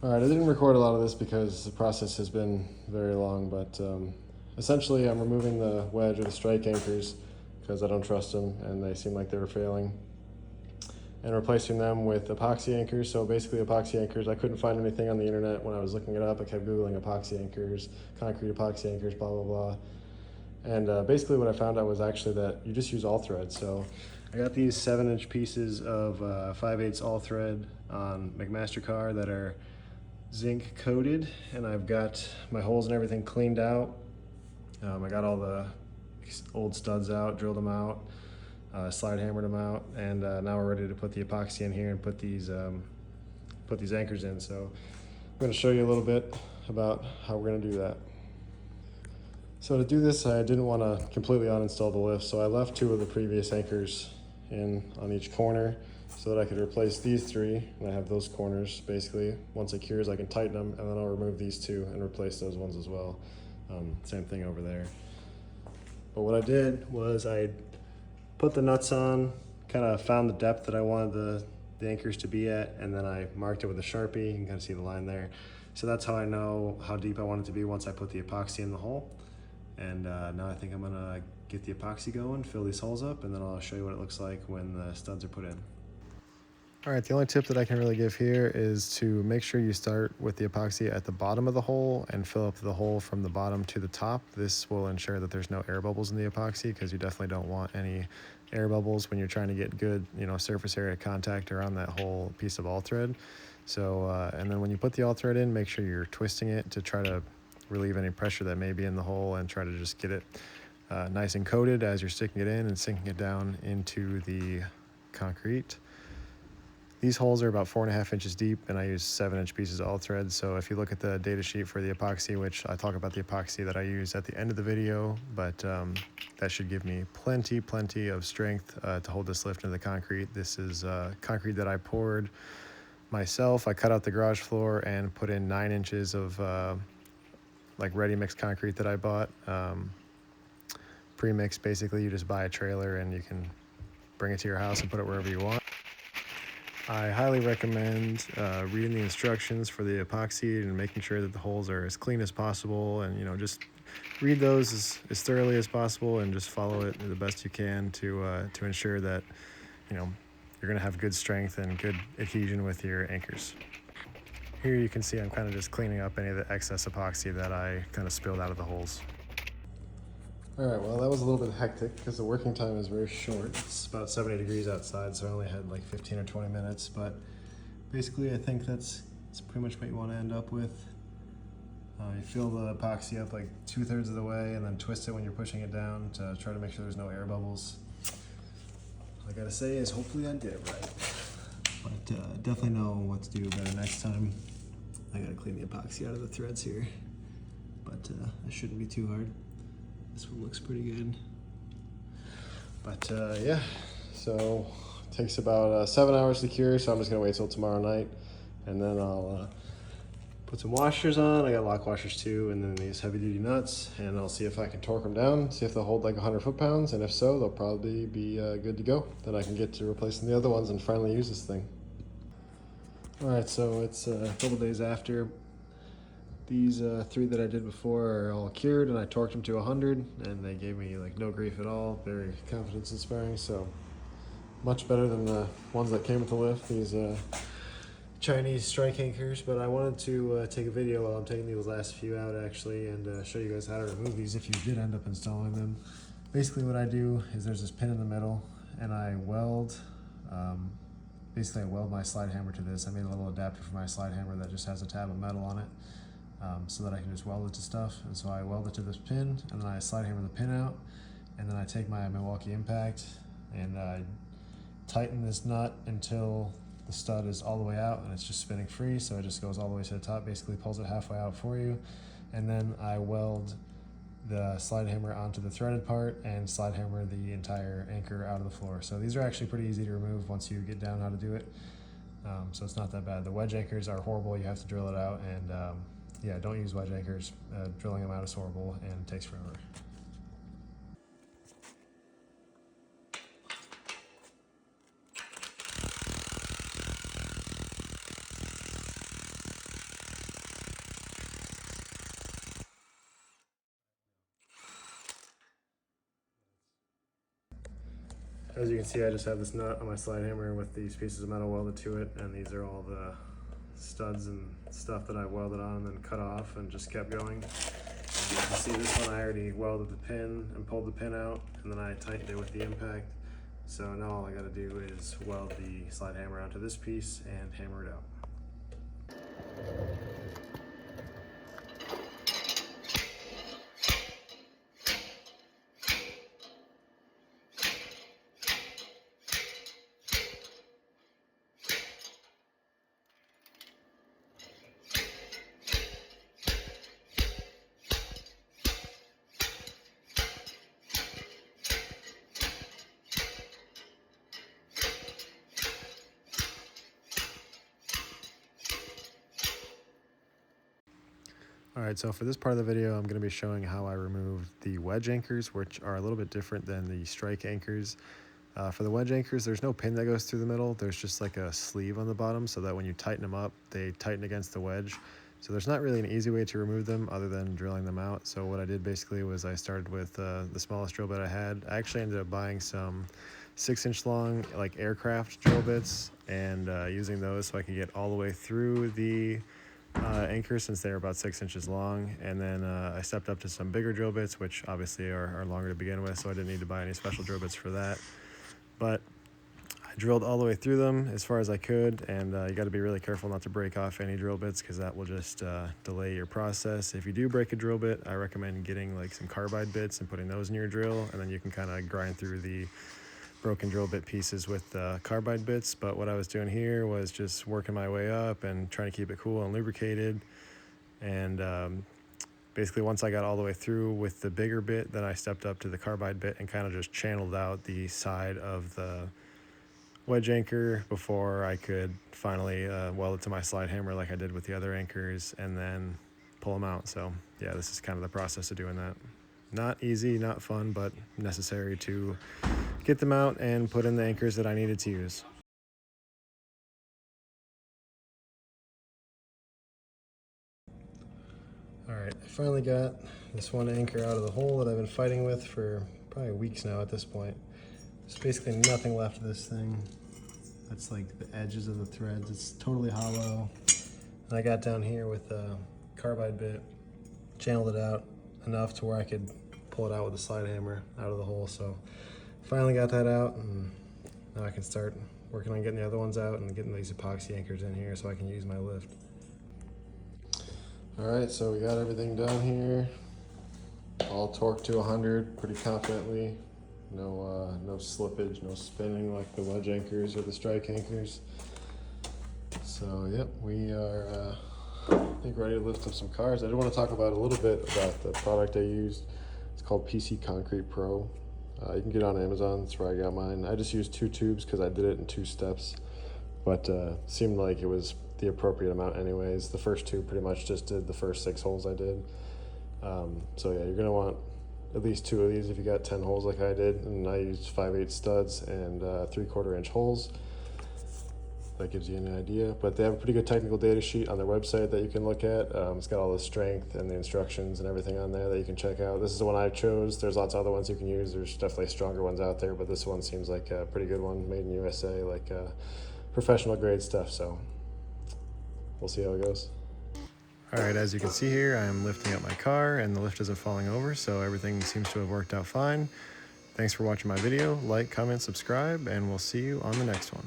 All right, I didn't record a lot of this because the process has been very long, but essentially I'm removing the wedge or the strike anchors because I don't trust them and they seem like they were failing, and replacing them with epoxy anchors. So basically epoxy anchors, I couldn't find anything on the internet when I was looking it up. I kept Googling epoxy anchors, concrete epoxy anchors, blah, blah, blah. And basically what I found out was actually that you just use all thread. So I got these 7-inch pieces of 5/8 all thread on McMaster-Carr that are zinc coated, and I've got my holes and everything cleaned out. I got all the old studs out, drilled them out, slide hammered them out, and now we're ready to put the epoxy in here and put these anchors in. So I'm going to show you a little bit about how we're going to do that. So to do this, I didn't want to completely uninstall the lift, so I left 2 of the previous anchors in on each corner so that I could replace these 3, and I have those corners basically. Once it cures, I can tighten them, and then I'll remove these 2 and replace those ones as well. Same thing over there. But what I did was I put the nuts on, kind of found the depth that I wanted the anchors to be at, and then I marked it with a Sharpie. You can kind of see the line there. So that's how I know how deep I want it to be once I put the epoxy in the hole. And now I think I'm gonna get the epoxy going, fill these holes up, and then I'll show you what it looks like when the studs are put in. All right, the only tip that I can really give here is to make sure you start with the epoxy at the bottom of the hole and fill up the hole from the bottom to the top. This will ensure that there's no air bubbles in the epoxy, because you definitely don't want any air bubbles when you're trying to get good, surface area contact around that whole piece of all thread. So, and then when you put the all thread in, make sure you're twisting it to try to relieve any pressure that may be in the hole, and try to just get it nice and coated as you're sticking it in and sinking it down into the concrete. These holes are about 4.5 inches deep, and I use 7-inch pieces of all thread. So if you look at the data sheet for the epoxy, which I talk about the epoxy that I use at the end of the video, but that should give me plenty of strength to hold this lift into the concrete. This is concrete that I poured myself. I cut out the garage floor and put in 9 inches of like ready mixed concrete that I bought. Pre-mixed, basically. You just buy a trailer and you can bring it to your house and put it wherever you want. I highly recommend reading the instructions for the epoxy and making sure that the holes are as clean as possible, and just read those as thoroughly as possible, and just follow it the best you can to ensure that you're going to have good strength and good adhesion with your anchors. Here you can see I'm kind of just cleaning up any of the excess epoxy that I kind of spilled out of the holes. All right, well, that was a little bit hectic because the working time is very short. It's about 70 degrees outside, so I only had like 15 or 20 minutes, but basically I think that's pretty much what you want to end up with. You fill the epoxy up like 2/3 of the way, and then twist it when you're pushing it down to try to make sure there's no air bubbles. All I gotta say is hopefully I did it right, but definitely know what to do better next time. I gotta clean the epoxy out of the threads here, but it shouldn't be too hard. This one looks pretty good. But yeah, so it takes about 7 hours to cure, so I'm just gonna wait till tomorrow night, and then I'll put some washers on. I got lock washers too, and then these heavy duty nuts, and I'll see if I can torque them down, see if they'll hold like 100 foot-pounds, and if so, they'll probably be good to go. Then I can get to replacing the other ones and finally use this thing. All right, so it's a couple days after. These 3 that I did before are all cured, and I torqued them to 100, and they gave me like no grief at all. Very confidence inspiring, so much better than the ones that came with the lift, these Chinese strike anchors. But I wanted to take a video while I'm taking these last few out actually, and show you guys how to remove these if you did end up installing them. Basically what I do is there's this pin in the middle, and I weld basically I weld my slide hammer to this. I made a little adapter for my slide hammer that just has a tab of metal on it, so that I can just weld it to stuff. And so I weld it to this pin, and then I slide hammer the pin out, and then I take my Milwaukee Impact and I tighten this nut until the stud is all the way out and it's just spinning free, so it just goes all the way to the top, basically pulls it halfway out for you. And then I weld the slide hammer onto the threaded part and slide hammer the entire anchor out of the floor. So these are actually pretty easy to remove once you get down how to do it. So it's not that bad. The wedge anchors are horrible. You have to drill it out, and yeah, don't use wedge anchors. Drilling them out is horrible and takes forever. As you can see, I just have this nut on my slide hammer with these pieces of metal welded to it, and these are all the studs and stuff that I welded on and then cut off and just kept going. And you can see this one I already welded the pin and pulled the pin out, and then I tightened it with the impact. So now all I gotta do is weld the slide hammer onto this piece and hammer it out. Alright, so for this part of the video, I'm going to be showing how I removed the wedge anchors, which are a little bit different than the strike anchors. For the wedge anchors, there's no pin that goes through the middle. There's just like a sleeve on the bottom so that when you tighten them up, they tighten against the wedge. So there's not really an easy way to remove them other than drilling them out. So what I did basically was I started with the smallest drill bit I had. I actually ended up buying some 6-inch long like aircraft drill bits and using those so I could get all the way through the anchors since they're about 6 inches long, and then I stepped up to some bigger drill bits, which obviously are longer to begin with, so I didn't need to buy any special drill bits for that. But I drilled all the way through them as far as I could, and you got to be really careful not to break off any drill bits because that will just delay your process. If you do break a drill bit, I recommend getting like some carbide bits and putting those in your drill, and then you can kind of grind through the broken drill bit pieces with carbide bits. But what I was doing here was just working my way up and trying to keep it cool and lubricated. And basically once I got all the way through with the bigger bit, then I stepped up to the carbide bit and kind of just channeled out the side of the wedge anchor before I could finally weld it to my slide hammer like I did with the other anchors and then pull them out. So yeah, this is kind of the process of doing that. Not easy, not fun, but necessary to get them out and put in the anchors that I needed to use. Alright, I finally got this one anchor out of the hole that I've been fighting with for probably weeks now at this point. There's basically nothing left of this thing. That's like the edges of the threads. It's totally hollow. And I got down here with a carbide bit, channeled it out enough to where I could pull it out with a slide hammer out of the hole. So finally got that out, and now I can start working on getting the other ones out and getting these epoxy anchors in here so I can use my lift. All right, so we got everything down here, all torqued to 100 pretty confidently. No slippage, no spinning like the wedge anchors or the strike anchors. So yep, we are I think ready to lift up some cars. I do want to talk about a little bit about the product I used. It's called PC Concrete Pro. You can get it on Amazon, that's where I got mine. I just used 2 tubes because I did it in 2 steps, but seemed like it was the appropriate amount anyways. The first 2 pretty much just did the first 6 holes I did. So yeah, you're gonna want at least 2 of these if you got 10 holes like I did, and I used 5/8 studs and 3/4 inch holes. That gives you an idea, but they have a pretty good technical data sheet on their website that you can look at. It's got all the strength and the instructions and everything on there that you can check out. This is the one I chose. There's lots of other ones you can use. There's definitely stronger ones out there, but this one seems like a pretty good one, made in USA, like professional grade stuff. So we'll see how it goes. All right, as you can see here, I'm lifting up my car and the lift isn't falling over, so everything seems to have worked out fine. Thanks for watching my video. Like, comment, subscribe, and we'll see you on the next one.